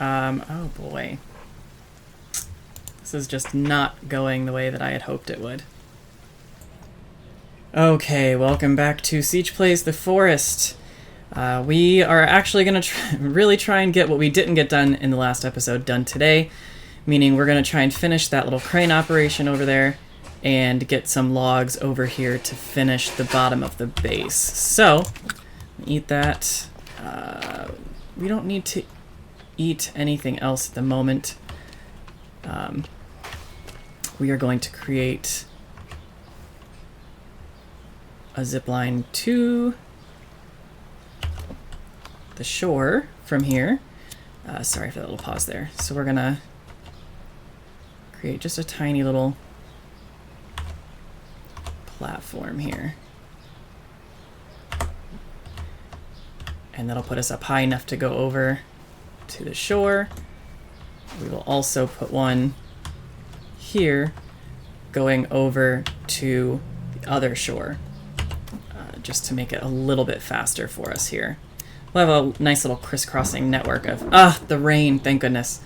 Oh boy. This is just not going the way that I had hoped it would. Okay, welcome back to Siege Plays the Forest. We are actually going to really try and get what we didn't get done in the last episode done today, meaning we're going to try and finish that little crane operation over there and get some logs over here to finish the bottom of the base. So, eat that. We don't need to eat anything else at the moment. We are going to create a zip line to the shore from here. Sorry for that little pause there. So we're gonna create just a tiny little platform here. And that'll put us up high enough to go over to the shore. We will also put one here going over to the other shore, just to make it a little bit faster for us here. We'll have a nice little crisscrossing network of... the rain, thank goodness.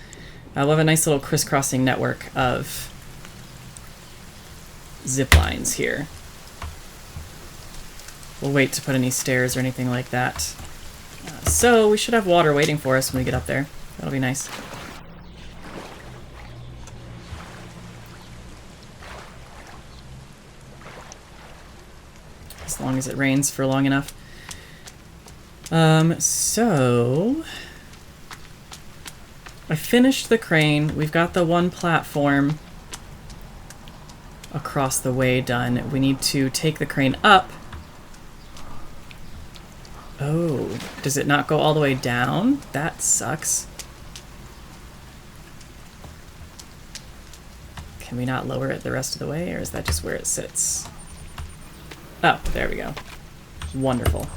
We'll have a nice little crisscrossing network of zip lines here. We'll wait to put any stairs or anything like that. So we should have water waiting for us when we get up there. That'll be nice. As long as it rains for long enough. So I finished the crane. We've got the one platform across the way done. We need to take the crane up. Oh, does it not go all the way down? That sucks. Can we not lower it the rest of the way, or is that just where it sits? Oh, there we go. Wonderful.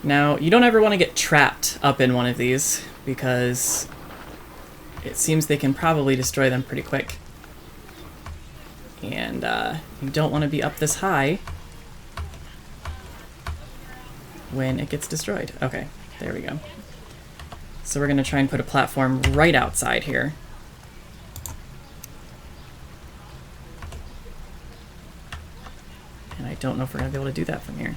Now, you don't ever want to get trapped up in one of these, because it seems they can probably destroy them pretty quick. And you don't want to be up this high when it gets destroyed. Okay, there we go. So we're going to try and put a platform right outside here. And I don't know if we're going to be able to do that from here.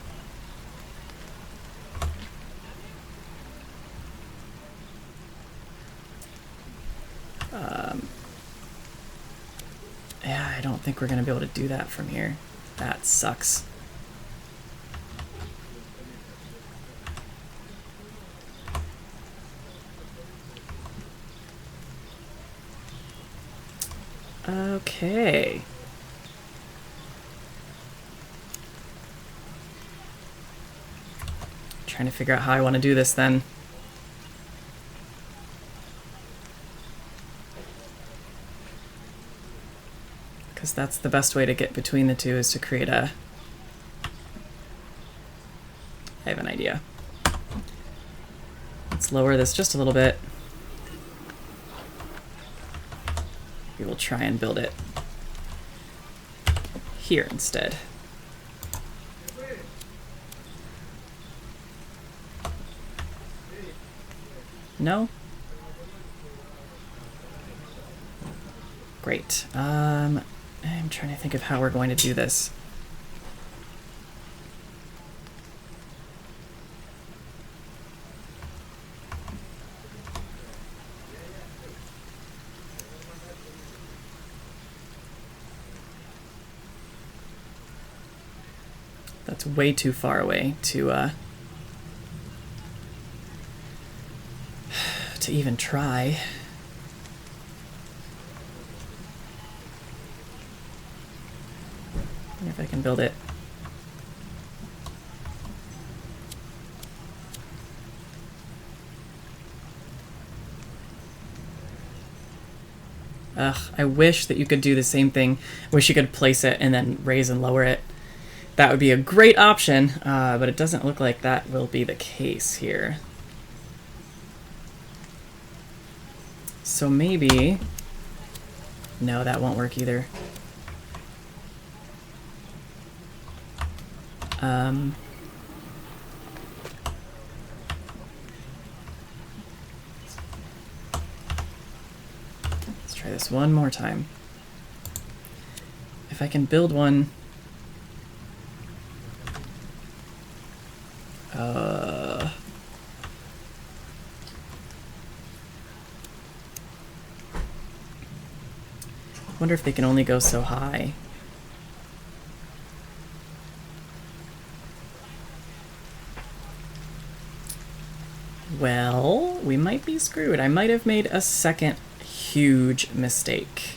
Yeah, I don't think we're going to be able to do that from here. That sucks. Okay. Trying to figure out how I want to do this then. Because that's the best way to get between the two, is to create a... I have an idea. Let's lower this just a little bit. We will try and build it here instead. No? Great. I'm trying to think of how we're going to do this. That's way too far away to even try. If I can build it. Ugh, I wish that you could do the same thing. Wish you could place it and then raise and lower it. That would be a great option, but it doesn't look like that will be the case here. So maybe... No, that won't work either. try this one more time. If I can build one... wonder if they can only go so high. Well, we might be screwed. I might have made a second huge mistake.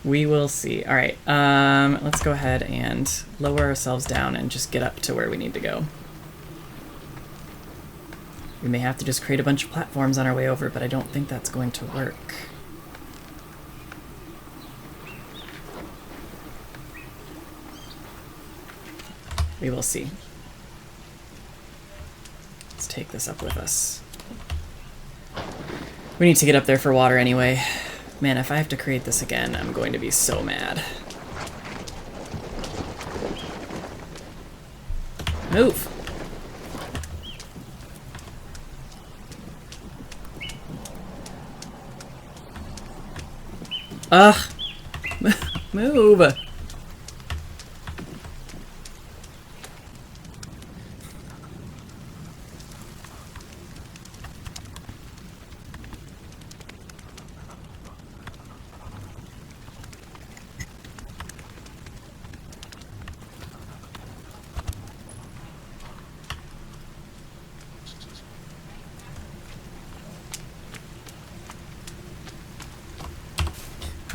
We will see. All right, let's go ahead and lower ourselves down and just get up to where we need to go. We may have to just create a bunch of platforms on our way over, but I don't think that's going to work. We will see. Let's take this up with us. We need to get up there for water anyway. Man, if I have to create this again, I'm going to be so mad. Move! Ugh! Move!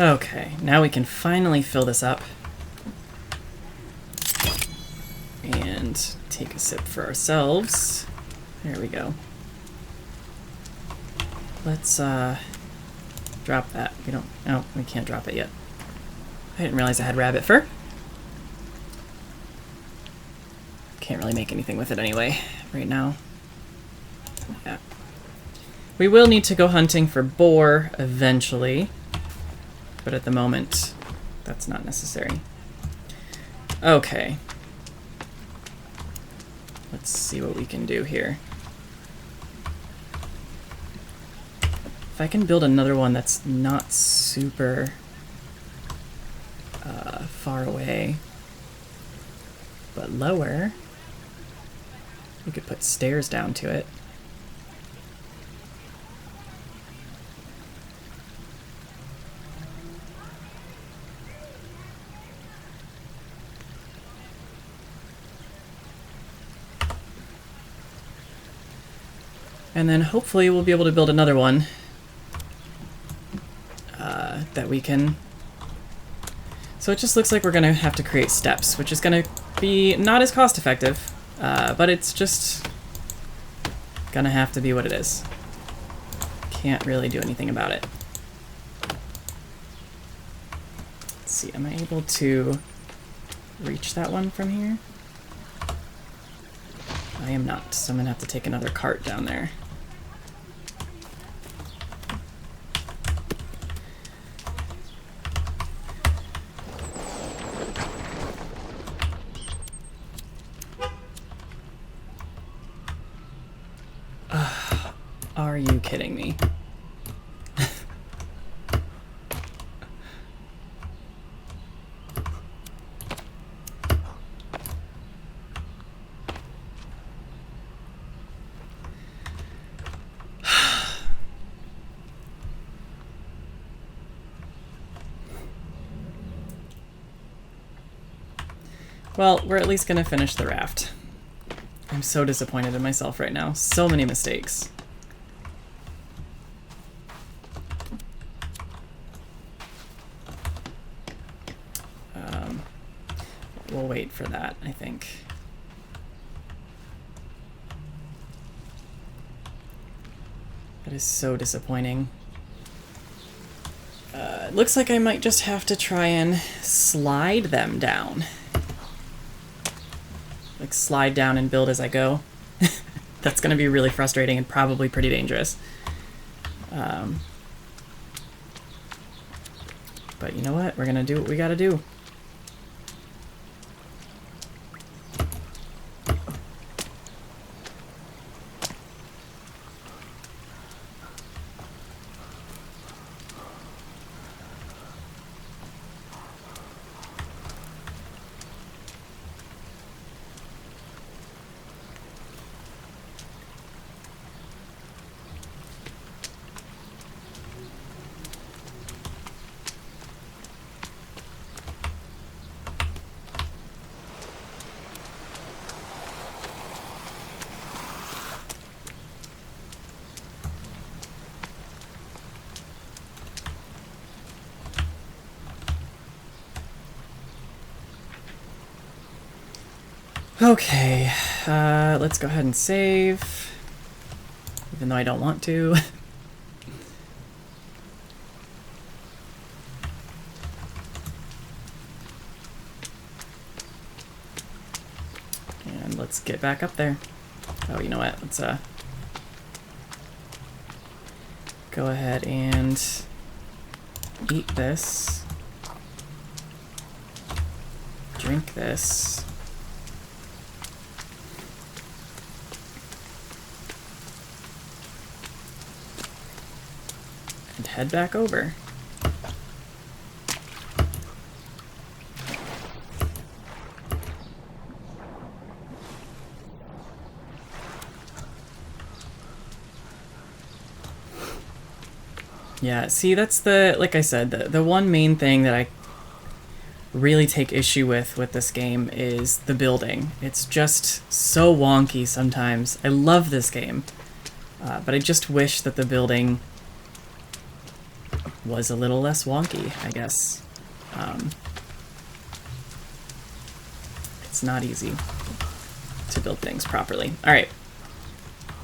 Okay, now we can finally fill this up and take a sip for ourselves. There we go. Let's drop that. We don't, oh, we can't drop it yet. I didn't realize I had rabbit fur. Can't really make anything with it anyway right now. Yeah. We will need to go hunting for boar eventually. But at the moment, that's not necessary. Okay. Let's see what we can do here. If I can build another one that's not super far away, but lower, we could put stairs down to it. And then hopefully we'll be able to build another one that we can... So it just looks like we're going to have to create steps, which is going to be not as cost effective, but it's just going to have to be what it is. Can't really do anything about it. Let's see, am I able to reach that one from here? I am not, so I'm going to have to take another cart down there. Are you kidding me? Well, we're at least gonna finish the raft. I'm so disappointed in myself right now. So many mistakes. We'll wait for that, I think. That is so disappointing. It looks like I might just have to try and slide them down. Like slide down and build as I go. That's going to be really frustrating and probably pretty dangerous. But you know what? We're going to do what we got to do. Okay, let's go ahead and save, even though I don't want to. And let's get back up there. Oh, you know what? Let's go ahead and eat this. Drink this. And head back over. Yeah, see, that's like I said, the one main thing that I really take issue with this game is the building. It's just so wonky sometimes. I love this game, but I just wish that the building was a little less wonky, I guess. It's not easy to build things properly. Alright,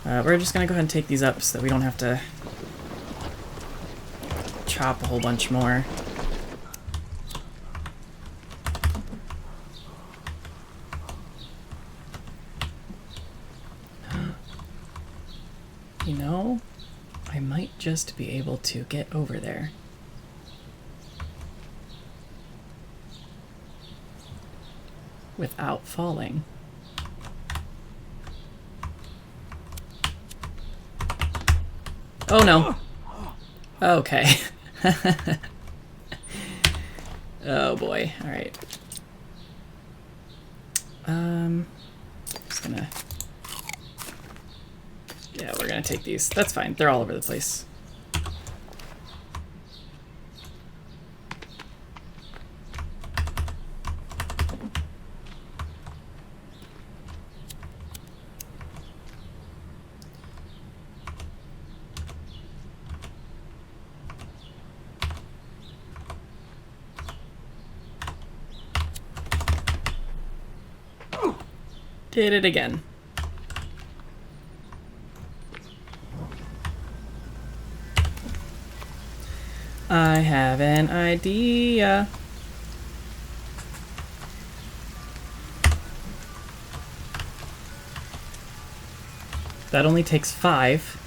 we're just gonna go ahead and take these up so that we don't have to chop a whole bunch more. You know, I might just be able to get over there. Without falling. Oh no. Okay. Oh boy. Alright. Just gonna... Yeah, we're gonna take these. That's fine. They're all over the place. Did it again. I have an idea. That only takes 5.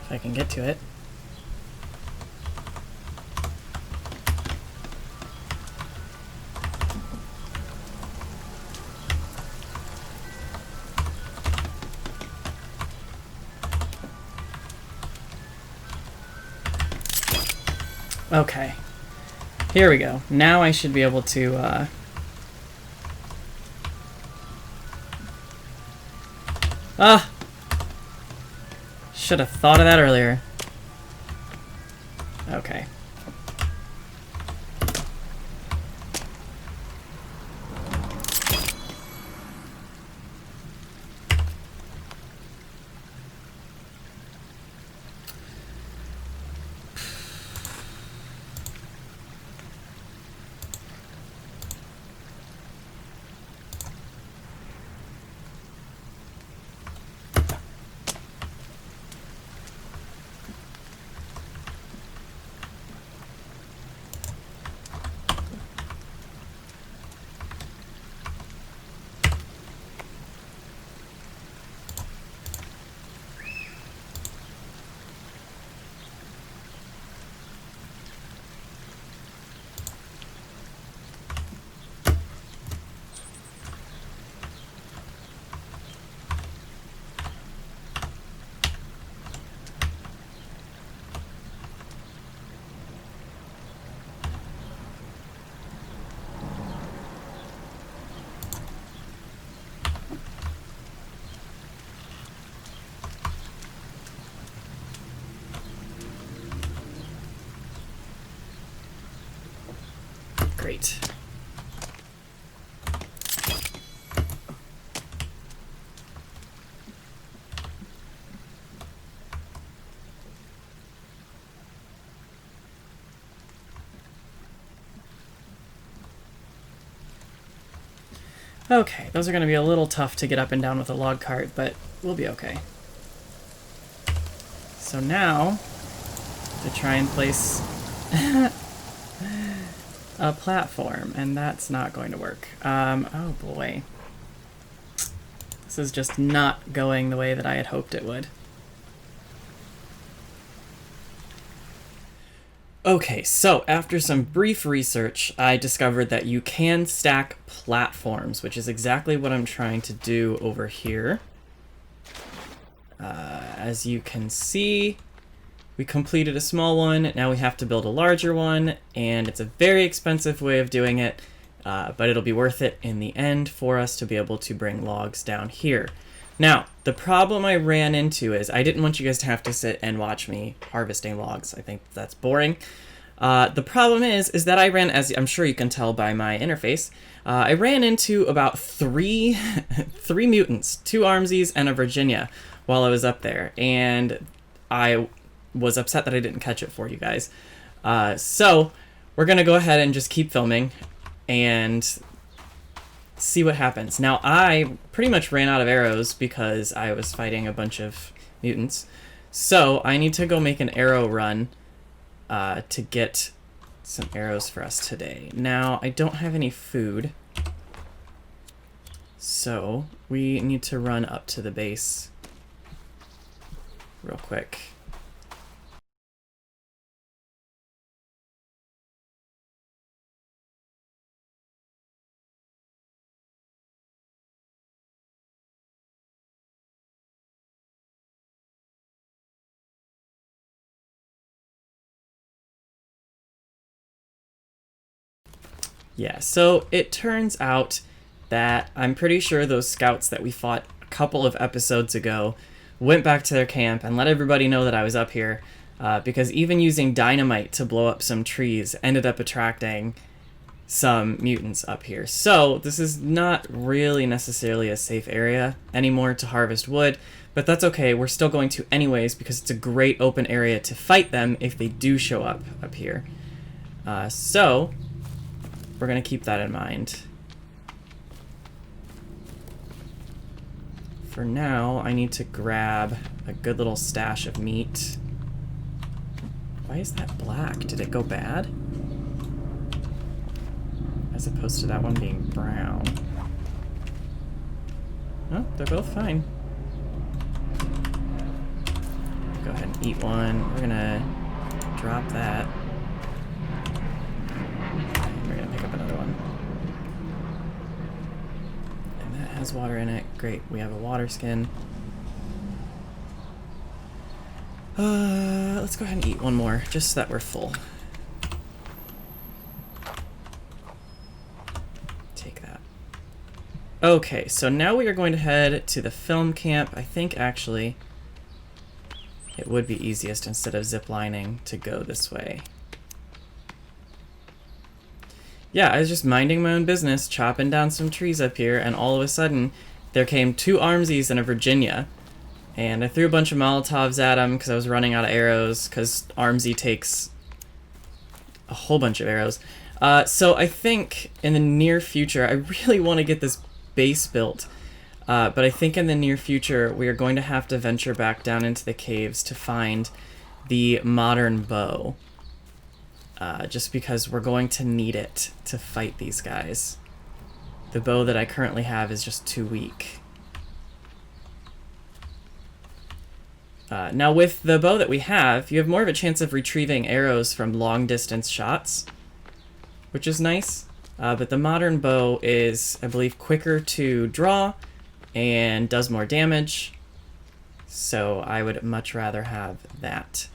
If I can get to it. Okay. Here we go. Now I should be able to, should have thought of that earlier. Okay. Great. Okay, those are going to be a little tough to get up and down with a log cart, but we'll be okay. So now, to try and place a platform, and that's not going to work. Oh boy. This is just not going the way that I had hoped it would. Okay, so after some brief research, I discovered that you can stack platforms, which is exactly what I'm trying to do over here. As you can see, we completed a small one, now we have to build a larger one, and it's a very expensive way of doing it, but it'll be worth it in the end for us to be able to bring logs down here. Now, the problem I ran into is I didn't want you guys to have to sit and watch me harvesting logs. I think that's boring. The problem is that I ran, as I'm sure you can tell by my interface, I ran into about three mutants, 2 Armsies and a Virginia while I was up there, and I was upset that I didn't catch it for you guys. So we're gonna go ahead and just keep filming and see what happens. Now, I pretty much ran out of arrows because I was fighting a bunch of mutants. So I need to go make an arrow run to get some arrows for us today. Now, I don't have any food. So we need to run up to the base real quick. Yeah, so it turns out that I'm pretty sure those scouts that we fought a couple of episodes ago went back to their camp and let everybody know that I was up here, because even using dynamite to blow up some trees ended up attracting some mutants up here. So this is not really necessarily a safe area anymore to harvest wood, but that's okay. We're still going to anyways because it's a great open area to fight them if they do show up here. So we're going to keep that in mind. For now, I need to grab a good little stash of meat. Why is that black? Did it go bad? As opposed to that one being brown. Oh, they're both fine. Go ahead and eat one. We're gonna drop that. We're gonna pick up another one. And that has water in it. Great, we have a water skin. Let's go ahead and eat one more, just so that we're full. Take that. Okay, so now we are going to head to the film camp. I think, actually, it would be easiest, instead of ziplining, to go this way. Yeah, I was just minding my own business, chopping down some trees up here, and all of a sudden, there came 2 Armsies and a Virginia. And I threw a bunch of Molotovs at them because I was running out of arrows, because Armsy takes a whole bunch of arrows. So I think in the near future, I really want to get this base built. But I think in the near future, we are going to have to venture back down into the caves to find the modern bow. Just because we're going to need it to fight these guys. The bow that I currently have is just too weak. Now with the bow that we have, you have more of a chance of retrieving arrows from long distance shots, which is nice. But the modern bow is, I believe, quicker to draw and does more damage. So I would much rather have that.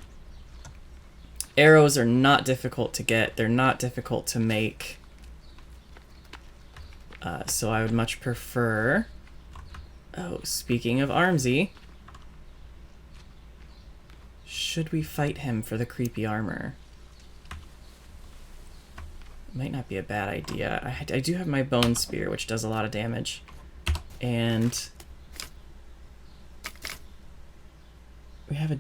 Arrows are not difficult to get. They're not difficult to make. So I would much prefer... Oh, speaking of Armsy, should we fight him for the creepy armor? Might not be a bad idea. I do have my bone spear, which does a lot of damage. And we have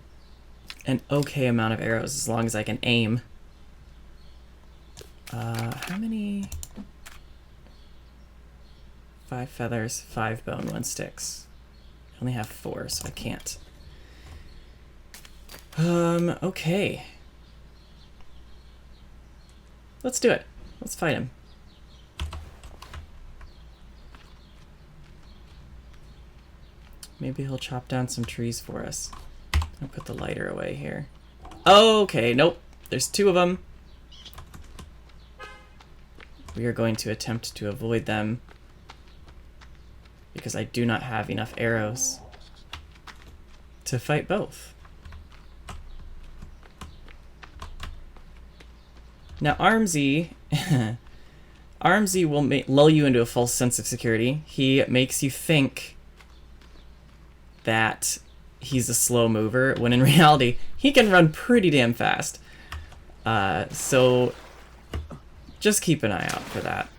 an okay amount of arrows as long as I can aim. How many? 5 feathers, 5 bone, 1 sticks. I only have 4, so I can't. Okay. Let's do it. Let's fight him. Maybe he'll chop down some trees for us. I'll put the lighter away here. Okay, nope. There's 2 of them. We are going to attempt to avoid them because I do not have enough arrows to fight both. Now, Armsy... Armsy will lull you into a false sense of security. He makes you think that he's a slow mover, when in reality, he can run pretty damn fast. So just keep an eye out for that.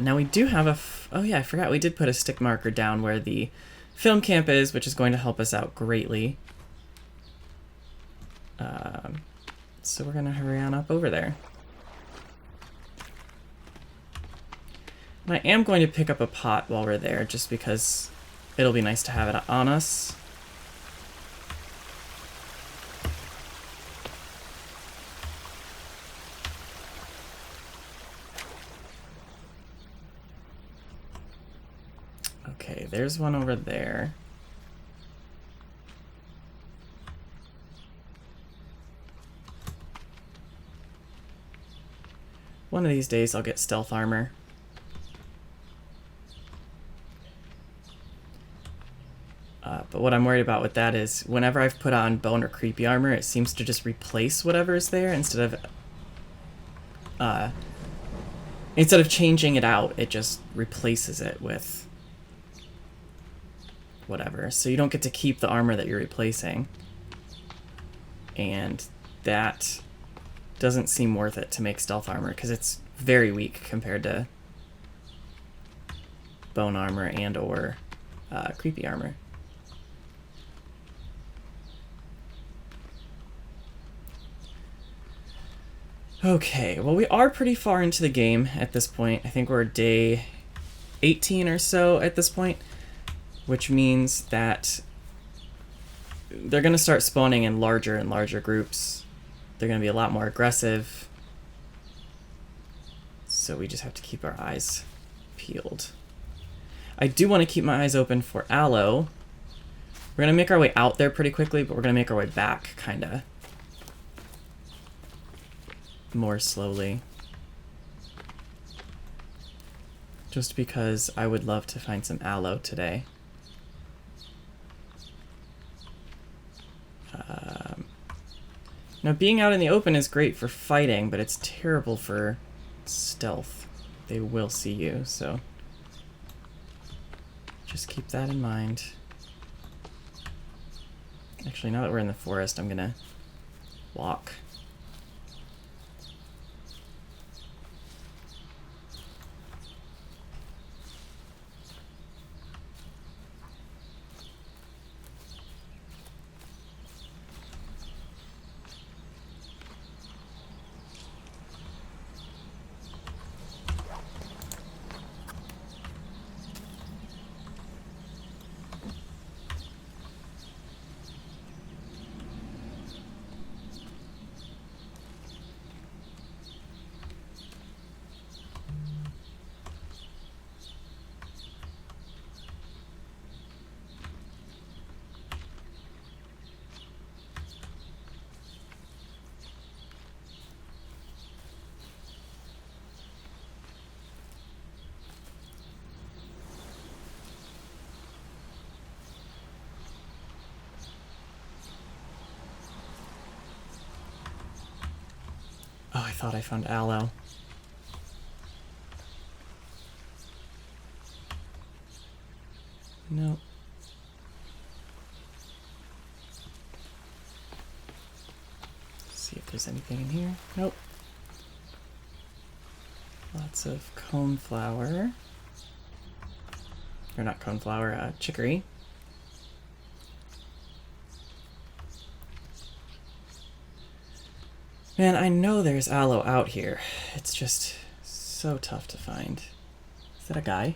Now we do have a... oh yeah, I forgot. We did put a stick marker down where the film camp is, which is going to help us out greatly. So we're going to hurry on up over there. And I am going to pick up a pot while we're there, just because it'll be nice to have it on us. Okay, there's one over there. One of these days I'll get stealth armor. But what I'm worried about with that is whenever I've put on bone or creepy armor, it seems to just replace whatever is there instead of changing it out, it just replaces it with whatever. So you don't get to keep the armor that you're replacing. And that doesn't seem worth it to make stealth armor because it's very weak compared to bone armor and or creepy armor. Okay, well we are pretty far into the game at this point. I think we're day 18 or so at this point, which means that they're going to start spawning in larger and larger groups. They're going to be a lot more aggressive. So we just have to keep our eyes peeled. I do want to keep my eyes open for Aloe. We're going to make our way out there pretty quickly, but we're going to make our way back kind of more slowly. Just because I would love to find some Aloe today. Now, being out in the open is great for fighting, but it's terrible for stealth. They will see you, so just keep that in mind. Actually, now that we're in the forest, I'm gonna walk. Oh, I thought I found Aloe. Nope. See if there's anything in here. Nope. Lots of coneflower. Or not coneflower, chicory. Man, I know there's Aloe out here. It's just so tough to find. Is that a guy?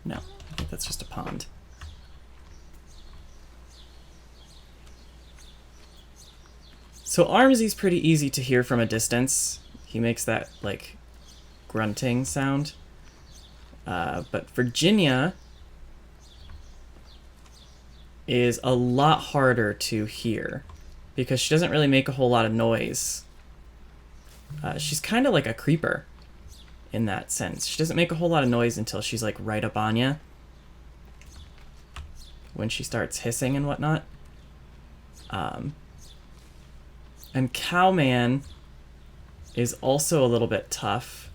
No, I think that's just a pond. So Armsy's pretty easy to hear from a distance. He makes that, like, grunting sound. But Virginia is a lot harder to hear because she doesn't really make a whole lot of noise. She's kind of like a creeper in that sense. She doesn't make a whole lot of noise until she's like right up on you. When she starts hissing and whatnot. And Cowman is also a little bit tough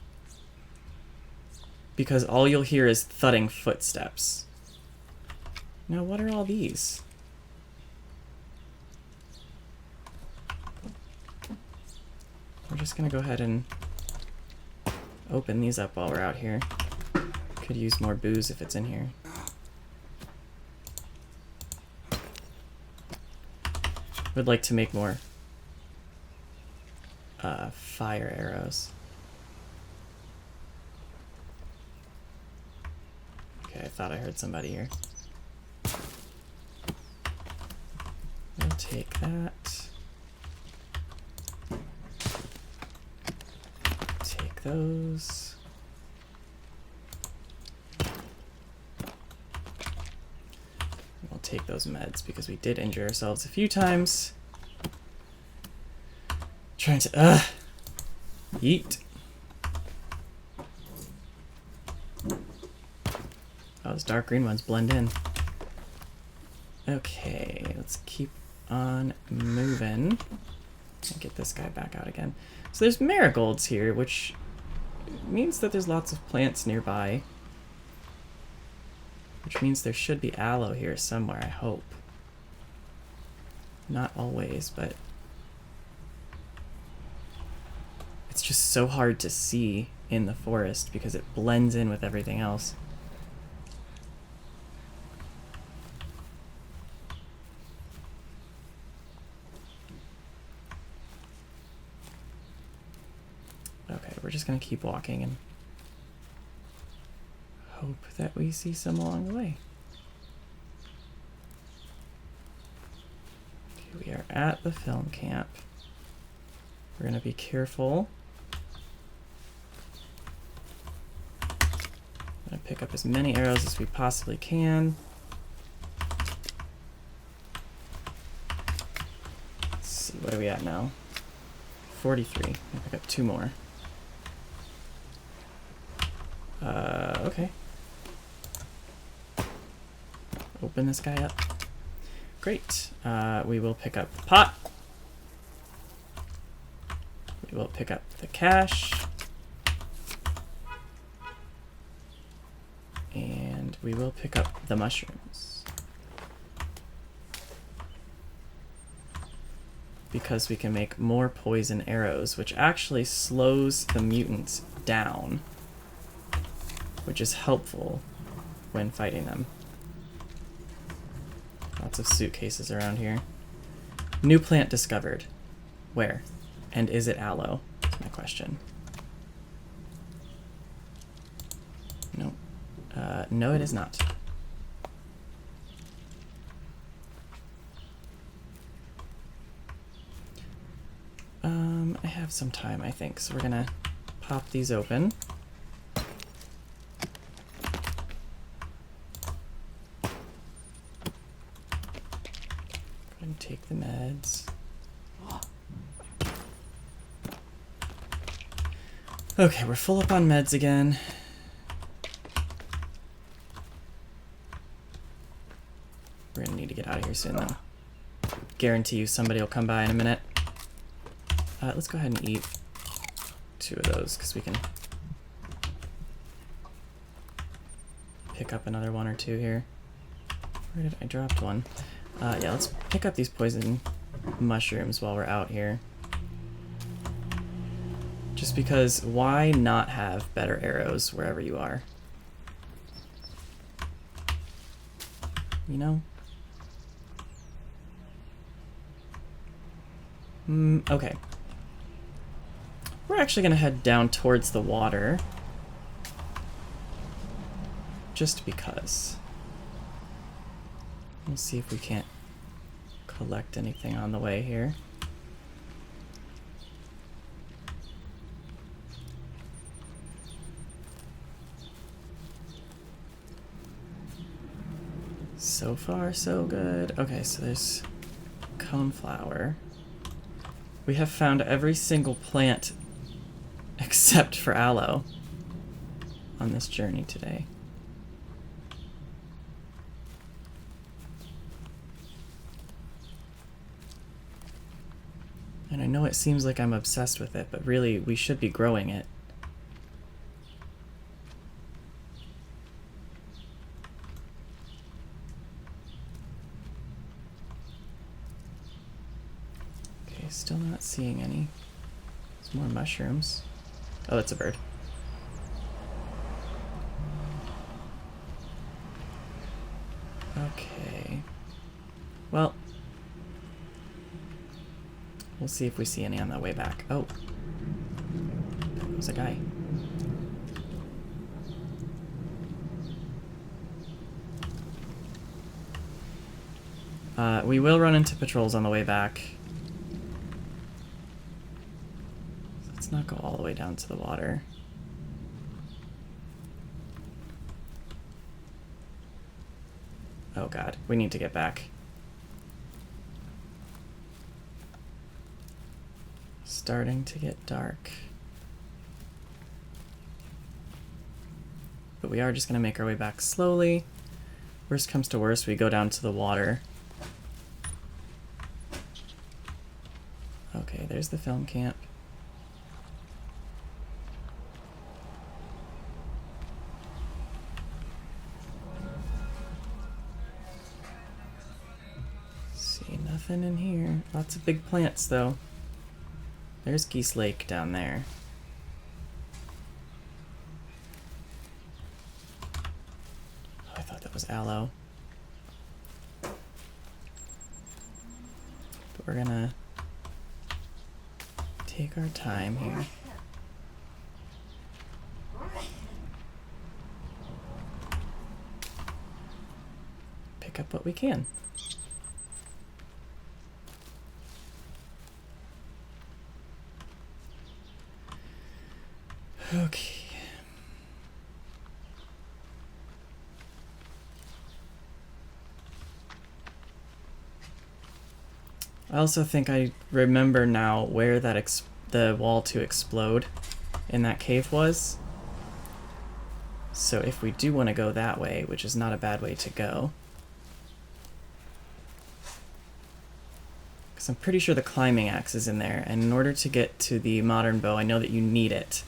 because all you'll hear is thudding footsteps. Now, what are all these? We're just gonna go ahead and open these up while we're out here. Could use more booze if it's in here. Would like to make more fire arrows. Okay, I thought I heard somebody here. We'll take that. Take those. We'll take those meds because we did injure ourselves a few times. Trying to, yeet. Oh, those dark green ones blend in. Okay, let's keep on moving. And get this guy back out again. So there's marigolds here, which means that there's lots of plants nearby. Which means there should be aloe here somewhere, I hope. Not always, but it's just so hard to see in the forest because it blends in with everything else. Okay, we're just gonna keep walking and hope that we see some along the way. Okay, we are at the film camp. We're gonna be careful. I'm gonna pick up as many arrows as we possibly can. Let's see, what are we at now? 43. I'm gonna pick up 2 more. Okay. Open this guy up. Great. We will pick up the pot. We will pick up the cash. And we will pick up the mushrooms. Because we can make more poison arrows, which actually slows the mutants down. Which is helpful when fighting them. Lots of suitcases around here. New plant discovered. Where? And is it aloe? That's my question. No. No, it is not. I have some time, I think, so we're gonna pop these open. And take the meds. Okay, we're full up on meds again. We're gonna need to get out of here soon, though. Guarantee you somebody will come by in a minute. Let's go ahead and eat 2 of those, because we can pick up another 1 or 2 here. Where did I drop one? Yeah, let's pick up these poison mushrooms while we're out here. Just because, why not have better arrows wherever you are? You know? Okay. we're actually going to head down towards the water. Just because. We'll see if we can't collect anything on the way here. So far, so good. Okay, so there's coneflower. We have found every single plant except for aloe on this journey today. And I know it seems like I'm obsessed with it, but really we should be growing it. Still not seeing any. There's more mushrooms. Oh, that's a bird. Okay. Well, we'll see if we see any on the way back. Oh. That was a guy. We will run into patrols on the way back. Let's not go all the way down to the water. Oh god, we need to get back. Starting to get dark. But we are just going to make our way back slowly. Worst comes to worst, we go down to the water. Okay, there's the film camp. See, nothing in here. Lots of big plants, though. There's Geese Lake down there. Oh, I thought that was aloe. But we're gonna take our time here. Pick up what we can. Okay. I also think I remember now where that the wall to explode in that cave was. So if we do want to go that way, which is not a bad way to go. Because I'm pretty sure the climbing axe is in there, and in order to get to the modern bow, I know that you need it.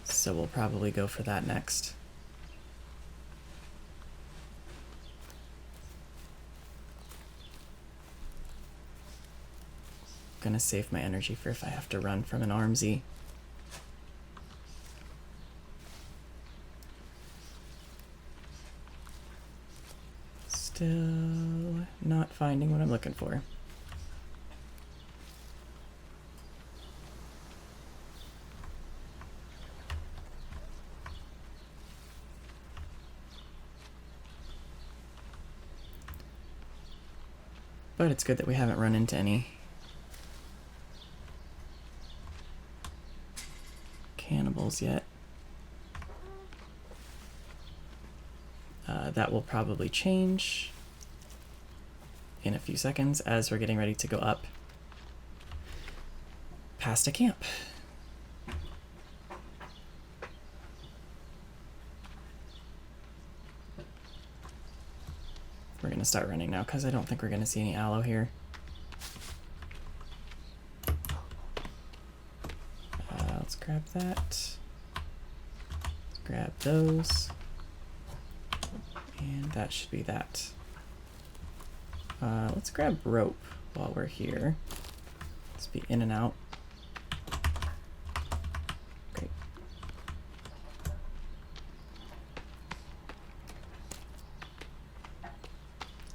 So we'll probably go for that next. Gonna save my energy for if I have to run from an armsy. Still not finding what I'm looking for. But it's good that we haven't run into any cannibals yet. That will probably change in a few seconds as we're getting ready to go up past a camp. We're gonna start running now because I don't think we're gonna see any aloe here. Let's grab that. Let's grab those. And that should be that. Let's grab rope while we're here. Let's be in and out. Great.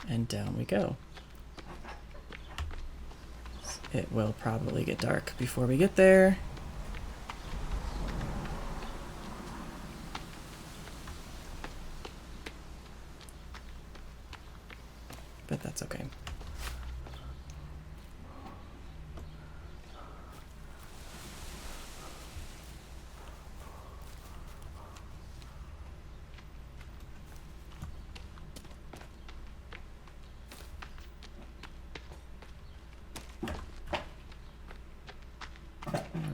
And down we go. it will probably get dark before we get there. But that's okay.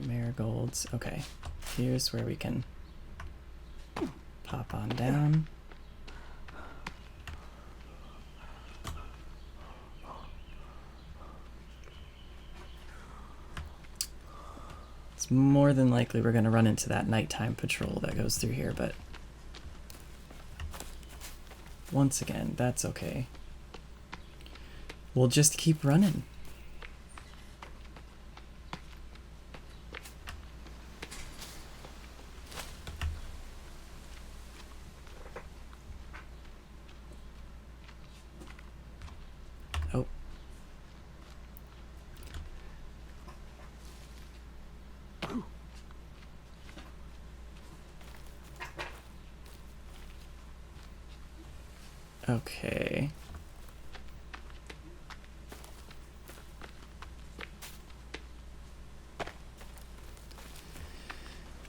Marigolds. Okay, here's where we can pop on down. It's more than likely we're going to run into that nighttime patrol that goes through here, but once again, that's okay. We'll just keep running. Oh. Okay.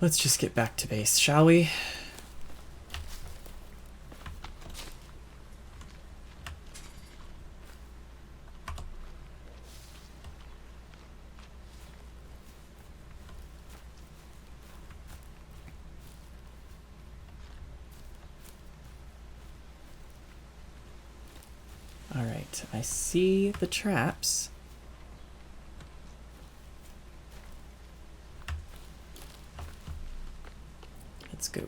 Let's just get back to base, shall we? All right, I see the traps. Let's go.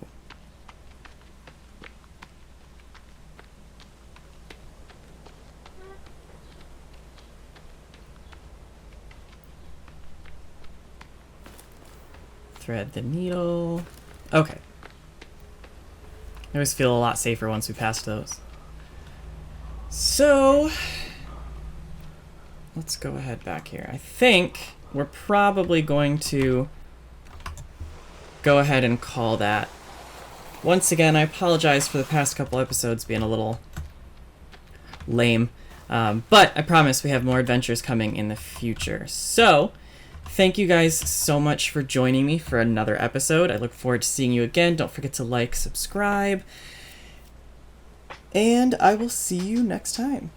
Thread the needle. Okay. I always feel a lot safer once we pass those. So, let's go ahead back here. I think we're probably going to go ahead and call that. Once again, I apologize for the past couple episodes being a little lame, but I promise we have more adventures coming in the future. So, thank you guys so much for joining me for another episode. I look forward to seeing you again. Don't forget to like, subscribe, and I will see you next time.